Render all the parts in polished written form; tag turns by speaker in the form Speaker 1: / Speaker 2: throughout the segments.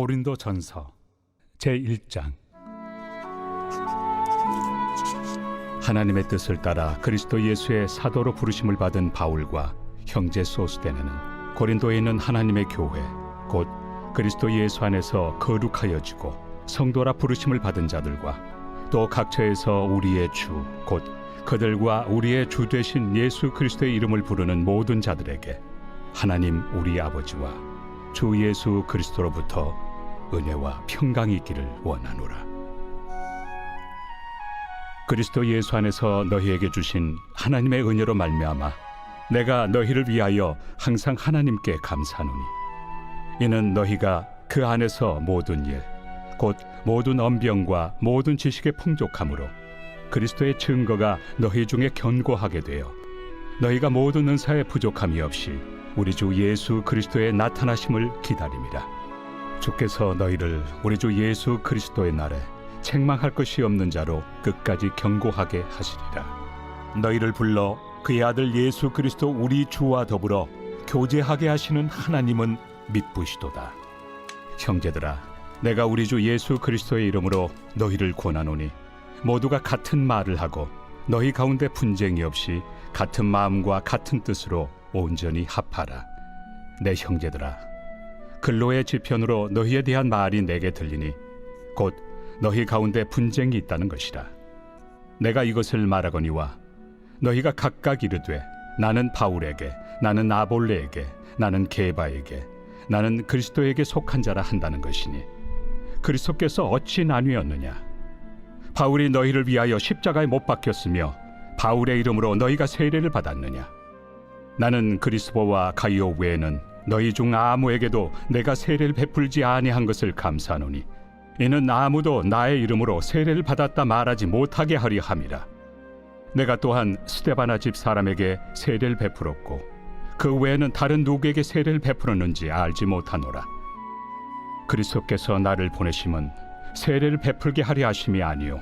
Speaker 1: 고린도전서 제1장. 하나님의 뜻을 따라 그리스도 예수의 사도로 부르심을 받은 바울과 형제 소스데네는 고린도에 있는 하나님의 교회 곧 그리스도 예수 안에서 거룩하여지고 성도라 부르심을 받은 자들과 또 각처에서 우리의 주 곧 그들과 우리의 주 되신 예수 그리스도의 이름을 부르는 모든 자들에게 하나님 우리 아버지와 주 예수 그리스도로부터 은혜와 평강이 있기를 원하노라. 그리스도 예수 안에서 너희에게 주신 하나님의 은혜로 말미암아 내가 너희를 위하여 항상 하나님께 감사하노니 이는 너희가 그 안에서 모든 일 곧 모든 언병과 모든 지식의 풍족함으로 그리스도의 증거가 너희 중에 견고하게 되어 너희가 모든 은사에 부족함이 없이 우리 주 예수 그리스도의 나타나심을 기다림이라. 주께서 너희를 우리 주 예수 그리스도의 날에 책망할 것이 없는 자로 끝까지 견고하게 하시리라. 너희를 불러 그의 아들 예수 그리스도 우리 주와 더불어 교제하게 하시는 하나님은 믿부시도다. 형제들아, 내가 우리 주 예수 그리스도의 이름으로 너희를 권하노니 모두가 같은 말을 하고 너희 가운데 분쟁이 없이 같은 마음과 같은 뜻으로 온전히 합하라. 내 형제들아, 근로의 지편으로 너희에 대한 말이 내게 들리니 곧 너희 가운데 분쟁이 있다는 것이라. 내가 이것을 말하거니와 너희가 각각 이르되 나는 바울에게, 나는 아볼레에게, 나는 게바에게, 나는 그리스도에게 속한 자라 한다는 것이니 그리스도께서 어찌 나뉘었느냐? 바울이 너희를 위하여 십자가에 못 박혔으며 바울의 이름으로 너희가 세례를 받았느냐? 나는 그리스도와 가이오 외에는 너희 중 아무에게도 내가 세례를 베풀지 아니한 것을 감사하노니 이는 아무도 나의 이름으로 세례를 받았다 말하지 못하게 하려 함이라. 내가 또한 스데바나 집 사람에게 세례를 베풀었고 그 외에는 다른 누구에게 세례를 베풀었는지 알지 못하노라. 그리스도께서 나를 보내심은 세례를 베풀게 하려 하심이 아니요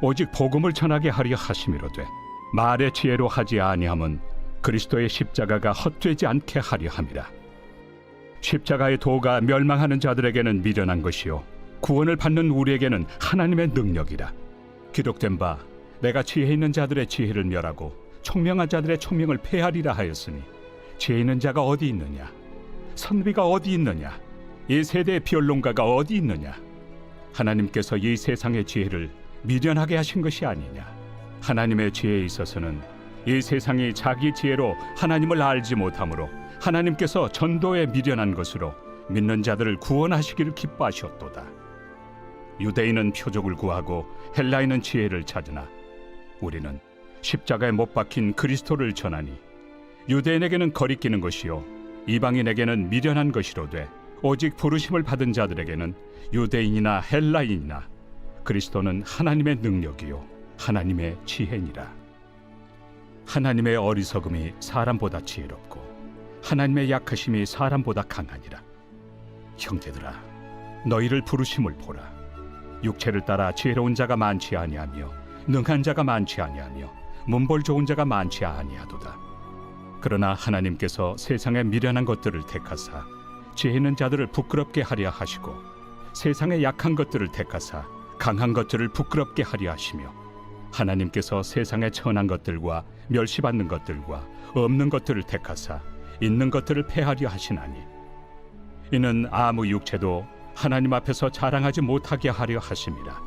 Speaker 1: 오직 복음을 전하게 하려 하심이로되 말의 지혜로 하지 아니함은 그리스도의 십자가가 헛되지 않게 하려 함이라. 십자가의 도가 멸망하는 자들에게는 미련한 것이요 구원을 받는 우리에게는 하나님의 능력이라. 기록된 바 내가 지혜 있는 자들의 지혜를 멸하고 총명한 자들의 총명을 폐하리라 하였으니 지혜 있는 자가 어디 있느냐? 선비가 어디 있느냐? 이 세대의 변론가가 어디 있느냐? 하나님께서 이 세상의 지혜를 미련하게 하신 것이 아니냐? 하나님의 지혜에 있어서는 이 세상이 자기 지혜로 하나님을 알지 못하므로 하나님께서 전도에 미련한 것으로 믿는 자들을 구원하시기를 기뻐하셨도다. 유대인은 표적을 구하고 헬라인은 지혜를 찾으나 우리는 십자가에 못 박힌 그리스도를 전하니 유대인에게는 거리끼는 것이요 이방인에게는 미련한 것이로되 오직 부르심을 받은 자들에게는 유대인이나 헬라인이나 그리스도는 하나님의 능력이요 하나님의 지혜니라. 하나님의 어리석음이 사람보다 지혜롭고 하나님의 약하심이 사람보다 강하니라. 형제들아, 너희를 부르심을 보라. 육체를 따라 지혜로운 자가 많지 아니하며 능한 자가 많지 아니하며 문벌 좋은 자가 많지 아니하도다. 그러나 하나님께서 세상의 미련한 것들을 택하사 지혜 있는 자들을 부끄럽게 하려 하시고 세상의 약한 것들을 택하사 강한 것들을 부끄럽게 하려 하시며 하나님께서 세상의 천한 것들과 멸시받는 것들과 없는 것들을 택하사 있는 것들을 폐하려 하시나니 이는 아무 육체도 하나님 앞에서 자랑하지 못하게 하려 하심이라.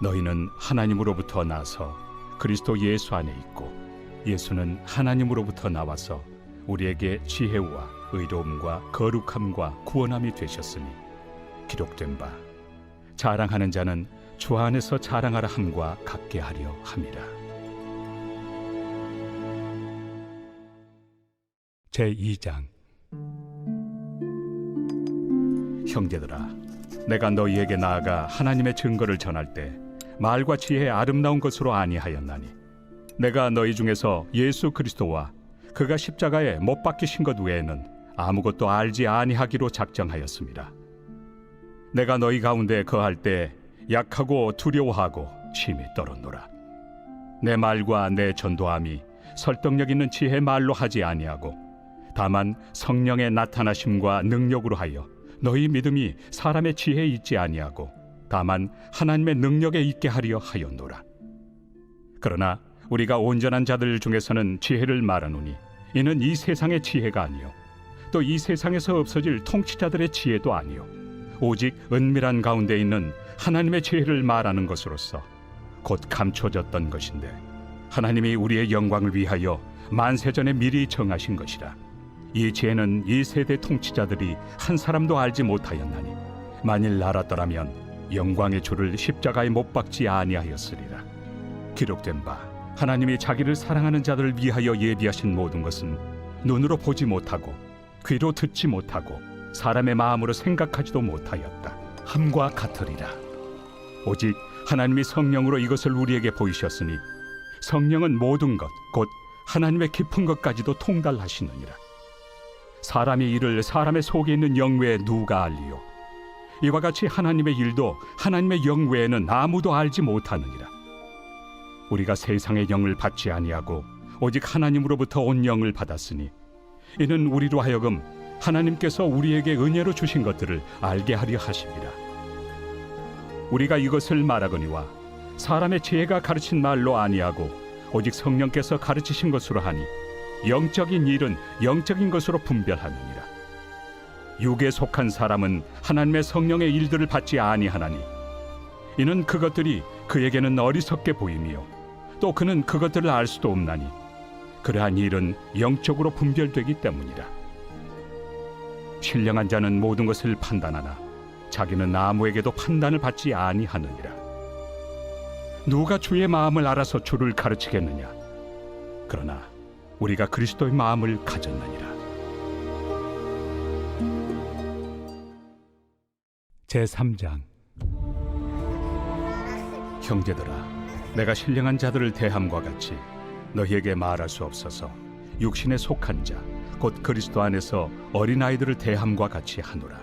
Speaker 1: 너희는 하나님으로부터 나서 그리스도 예수 안에 있고 예수는 하나님으로부터 나와서 우리에게 지혜와 의로움과 거룩함과 구원함이 되셨으니 기록된 바 자랑하는 자는 주 안에서 자랑하라 함과 같게 하려 함이라. 제2장. 형제들아, 내가 너희에게 나아가 하나님의 증거를 전할 때 말과 지혜의 아름다운 것으로 아니하였나니 내가 너희 중에서 예수 그리스도와 그가 십자가에 못 박히신 것 외에는 아무것도 알지 아니하기로 작정하였습니다. 내가 너희 가운데 거할 때 약하고 두려워하고 심히 떨었노라. 내 말과 내 전도함이 설득력 있는 지혜 말로 하지 아니하고 다만 성령의 나타나심과 능력으로 하여 너희 믿음이 사람의 지혜에 있지 아니하고 다만 하나님의 능력에 있게 하려 하였노라. 그러나 우리가 온전한 자들 중에서는 지혜를 말하노니 이는 이 세상의 지혜가 아니요 또 이 세상에서 없어질 통치자들의 지혜도 아니요 오직 은밀한 가운데 있는 하나님의 지혜를 말하는 것으로서 곧 감춰졌던 것인데 하나님이 우리의 영광을 위하여 만세전에 미리 정하신 것이라. 이 지혜는 이 세대 통치자들이 한 사람도 알지 못하였나니 만일 알았더라면 영광의 주를 십자가에 못 박지 아니하였으리라. 기록된 바 하나님이 자기를 사랑하는 자들을 위하여 예비하신 모든 것은 눈으로 보지 못하고 귀로 듣지 못하고 사람의 마음으로 생각하지도 못하였다 함과 같으리라. 오직 하나님이 성령으로 이것을 우리에게 보이셨으니 성령은 모든 것 곧 하나님의 깊은 것까지도 통달하시느니라. 사람의 일을 사람의 속에 있는 영 외에 누가 알리요? 이와 같이 하나님의 일도 하나님의 영 외에는 아무도 알지 못하느니라. 우리가 세상의 영을 받지 아니하고 오직 하나님으로부터 온 영을 받았으니 이는 우리로 하여금 하나님께서 우리에게 은혜로 주신 것들을 알게 하려 하심이라. 우리가 이것을 말하거니와 사람의 지혜가 가르친 말로 아니하고 오직 성령께서 가르치신 것으로 하니 영적인 일은 영적인 것으로 분별하느니라. 육에 속한 사람은 하나님의 성령의 일들을 받지 아니하나니 이는 그것들이 그에게는 어리석게 보이며 또 그는 그것들을 알 수도 없나니 그러한 일은 영적으로 분별되기 때문이라. 신령한 자는 모든 것을 판단하나 자기는 아무에게도 판단을 받지 아니하느니라. 누가 주의 마음을 알아서 주를 가르치겠느냐? 그러나 우리가 그리스도의 마음을 가졌느니라. 제3장. 형제들아, 내가 신령한 자들을 대함과 같이 너희에게 말할 수 없어서 육신에 속한 자 곧 그리스도 안에서 어린아이들을 대함과 같이 하노라.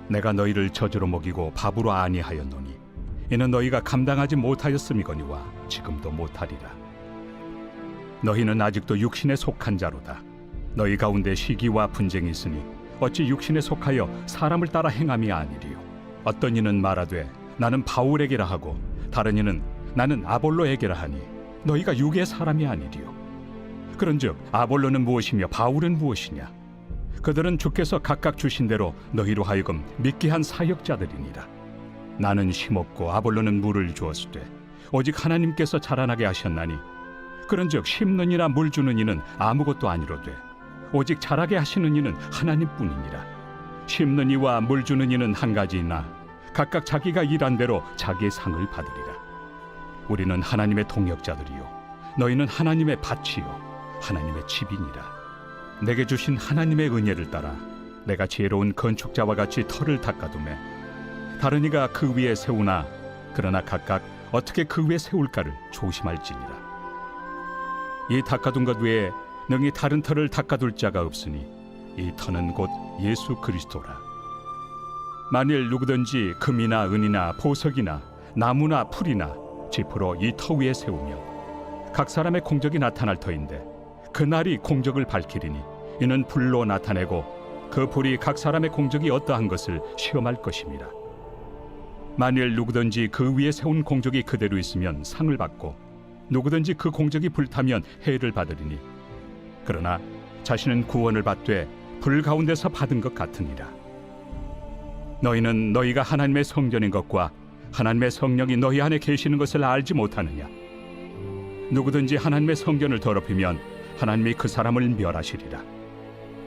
Speaker 1: 내가 너희를 저주로 먹이고 밥으로 아니하였노니 이는 너희가 감당하지 못하였음이거니와 지금도 못하리라. 너희는 아직도 육신에 속한 자로다. 너희 가운데 시기와 분쟁이 있으니 어찌 육신에 속하여 사람을 따라 행함이 아니리요. 어떤 이는 말하되 나는 바울에게라 하고 다른 이는 나는 아볼로에게라 하니 너희가 육의 사람이 아니리요. 그런즉 아볼로는 무엇이며 바울은 무엇이냐? 그들은 주께서 각각 주신 대로 너희로 하여금 믿게 한 사역자들이니라. 나는 심었고 아볼로는 물을 주었으되 오직 하나님께서 자라나게 하셨나니 그런즉 심는 이나 물 주는 이는 아무것도 아니로되 오직 자라게 하시는 이는 하나님뿐이니라. 심는 이와 물 주는 이는 한 가지이나 각각 자기가 일한 대로 자기의 상을 받으리라. 우리는 하나님의 동역자들이요 너희는 하나님의 밭이요 하나님의 집이니라. 내게 주신 하나님의 은혜를 따라 내가 지혜로운 건축자와 같이 터를 닦아두매 다른 이가 그 위에 세우나 그러나 각각 어떻게 그 위에 세울까를 조심할지니라. 이 닦아둔 것 외에 능히 다른 터를 닦아둘 자가 없으니 이 터는 곧 예수 그리스도라. 만일 누구든지 금이나 은이나 보석이나 나무나 풀이나 지프로 이 터 위에 세우면 각 사람의 공적이 나타날 터인데 그날이 공적을 밝히리니 이는 불로 나타내고 그 불이 각 사람의 공적이 어떠한 것을 시험할 것입니다. 만일 누구든지 그 위에 세운 공적이 그대로 있으면 상을 받고 누구든지 그 공적이 불타면 해를 받으리니 그러나 자신은 구원을 받되 불 가운데서 받은 것 같으니라. 너희는 너희가 하나님의 성전인 것과 하나님의 성령이 너희 안에 계시는 것을 알지 못하느냐? 누구든지 하나님의 성전을 더럽히면 하나님이 그 사람을 멸하시리라.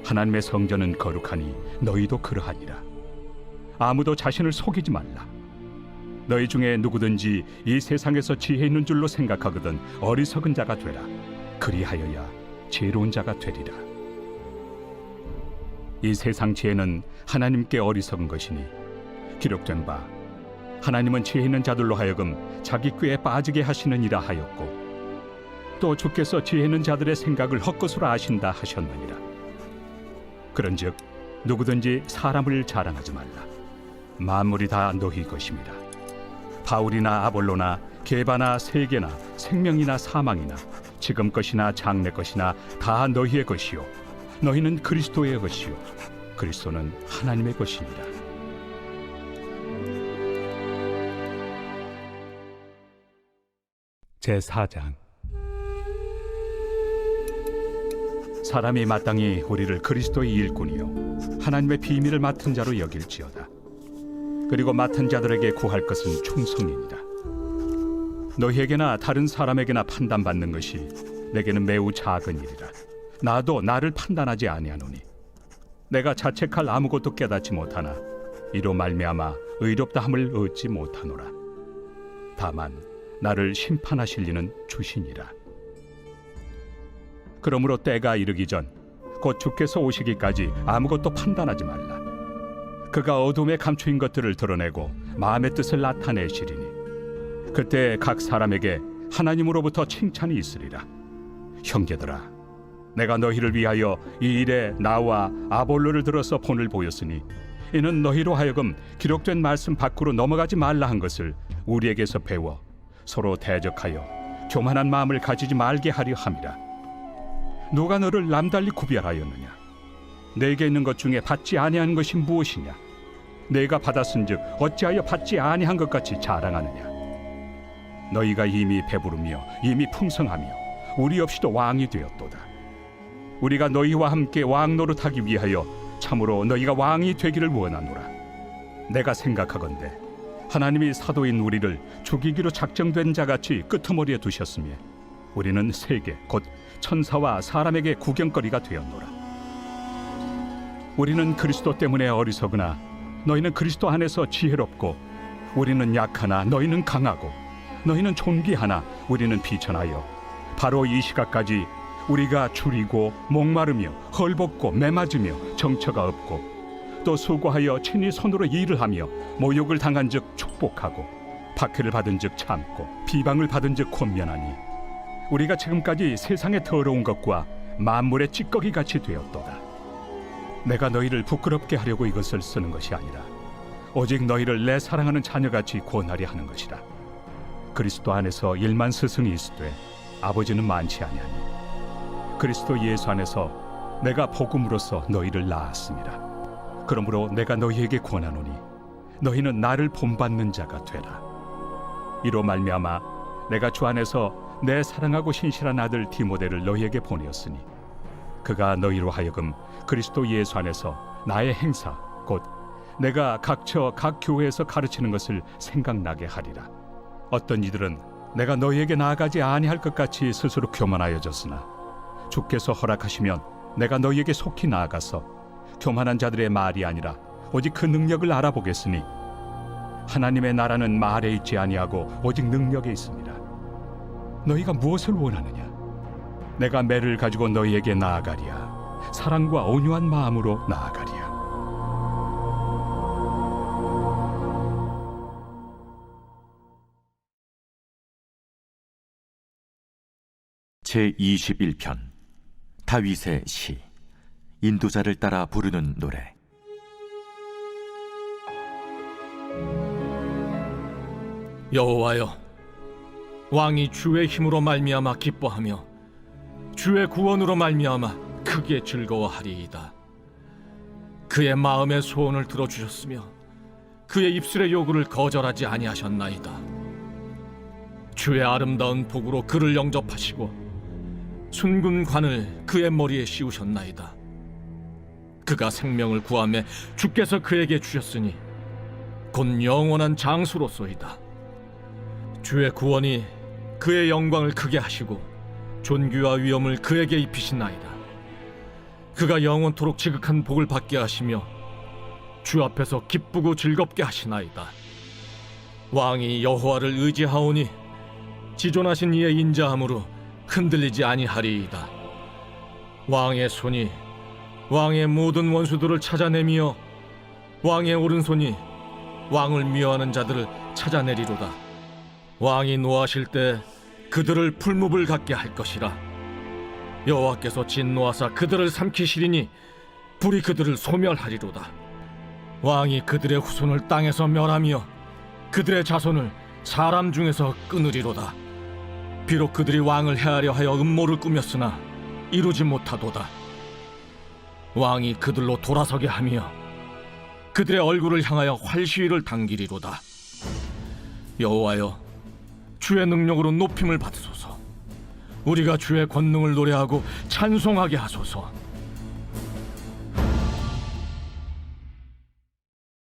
Speaker 1: 하나님의 성전은 거룩하니 너희도 그러하니라. 아무도 자신을 속이지 말라. 너희 중에 누구든지 이 세상에서 지혜 있는 줄로 생각하거든 어리석은 자가 되라. 그리하여야 지혜로운 자가 되리라. 이 세상 지혜는 하나님께 어리석은 것이니 기록된 바 하나님은 지혜 있는 자들로 하여금 자기 꾀에 빠지게 하시느니라 하였고 또 주께서 지혜 있는 자들의 생각을 헛것으로 아신다 하셨느니라. 그런즉 누구든지 사람을 자랑하지 말라. 만물이 다 너희 것입니다. 바울이나 아볼로나 게바나 세계나 생명이나 사망이나 지금 것이나 장래 것이나 다 너희의 것이요 너희는 그리스도의 것이요 그리스도는 하나님의 것이니라. 제4장. 사람이 마땅히 우리를 그리스도의 일꾼이요 하나님의 비밀을 맡은 자로 여길지어다. 그리고 맡은 자들에게 구할 것은 충성이니라. 너희에게나 다른 사람에게나 판단받는 것이 내게는 매우 작은 일이라. 나도 나를 판단하지 아니하노니 내가 자책할 아무것도 깨닫지 못하나 이로 말미암아 의롭다함을 얻지 못하노라. 다만 나를 심판하실 이는 주시니라. 그러므로 때가 이르기 전 곧 주께서 오시기까지 아무것도 판단하지 말라. 그가 어둠에 감추인 것들을 드러내고 마음의 뜻을 나타내시리니 그때 각 사람에게 하나님으로부터 칭찬이 있으리라. 형제들아, 내가 너희를 위하여 이 일에 나와 아볼로를 들어서 본을 보였으니 이는 너희로 하여금 기록된 말씀 밖으로 넘어가지 말라 한 것을 우리에게서 배워 서로 대적하여 교만한 마음을 가지지 말게 하려 함이라. 누가 너를 남달리 구별하였느냐? 내게 있는 것 중에 받지 아니한 것이 무엇이냐? 내가 받았은즉 어찌하여 받지 아니한 것 같이 자랑하느냐? 너희가 이미 배부르며 이미 풍성하며 우리 없이도 왕이 되었도다. 우리가 너희와 함께 왕 노릇하기 위하여 참으로 너희가 왕이 되기를 원하노라. 내가 생각하건대 하나님이 사도인 우리를 죽이기로 작정된 자같이 끄트머리에 두셨으며 우리는 세계 곧 천사와 사람에게 구경거리가 되었노라. 우리는 그리스도 때문에 어리석으나 너희는 그리스도 안에서 지혜롭고 우리는 약하나 너희는 강하고 너희는 존귀하나 우리는 비천하여 바로 이 시각까지 우리가 줄이고 목마르며 헐벗고 매맞으며 정처가 없고 또 수고하여 친히 손으로 일을 하며 모욕을 당한즉 축복하고 박해를 받은즉 참고 비방을 받은즉 권면하니 우리가 지금까지 세상의 더러운 것과 만물의 찌꺼기 같이 되었도다. 내가 너희를 부끄럽게 하려고 이것을 쓰는 것이 아니라 오직 너희를 내 사랑하는 자녀같이 권하려 하는 것이라. 그리스도 안에서 일만 스승이 있으되 아버지는 많지 아니하니 그리스도 예수 안에서 내가 복음으로써 너희를 낳았습니다. 그러므로 내가 너희에게 권하노니 너희는 나를 본받는 자가 되라. 이로 말미암아 내가 주 안에서 내 사랑하고 신실한 아들 디모데를 너희에게 보내었으니 그가 너희로 하여금 그리스도 예수 안에서 나의 행사 곧 내가 각처 각 교회에서 가르치는 것을 생각나게 하리라. 어떤 이들은 내가 너희에게 나아가지 아니할 것 같이 스스로 교만하여졌으나 주께서 허락하시면 내가 너희에게 속히 나아가서 교만한 자들의 말이 아니라 오직 그 능력을 알아보겠으니 하나님의 나라는 말에 있지 아니하고 오직 능력에 있습니다. 너희가 무엇을 원하느냐? 내가 매를 가지고 너희에게 나아가리야. 사랑과 온유한 마음으로 나아가리야.
Speaker 2: 제21편 다윗의 시. 인도자를 따라 부르는 노래.
Speaker 3: 여호와여, 왕이 주의 힘으로 말미암아 기뻐하며 주의 구원으로 말미암아 크게 즐거워하리이다. 그의 마음의 소원을 들어주셨으며 그의 입술의 요구를 거절하지 아니하셨나이다. 주의 아름다운 복으로 그를 영접하시고 순군 관을 그의 머리에 씌우셨나이다. 그가 생명을 구하며 주께서 그에게 주셨으니 곧 영원한 장수로소이다. 주의 구원이 그의 영광을 크게 하시고 존귀와 위엄을 그에게 입히시나이다. 그가 영원토록 지극한 복을 받게 하시며 주 앞에서 기쁘고 즐겁게 하시나이다. 왕이 여호와를 의지하오니 지존하신 이의 인자함으로 흔들리지 아니하리이다. 왕의 손이 왕의 모든 원수들을 찾아내며 왕의 오른손이 왕을 미워하는 자들을 찾아내리로다. 왕이 노하실 때 그들을 풀무불 같게 할 것이라. 여호와께서 진노하사 그들을 삼키시리니 불이 그들을 소멸하리로다. 왕이 그들의 후손을 땅에서 멸하며 그들의 자손을 사람 중에서 끊으리로다. 비록 그들이 왕을 해하려 하여 음모를 꾸몄으나 이루지 못하도다. 왕이 그들로 돌아서게 하며 그들의 얼굴을 향하여 활시위를 당기리로다. 여호와여, 주의 능력으로 높임을 받으소서. 우리가 주의 권능을 노래하고 찬송하게 하소서.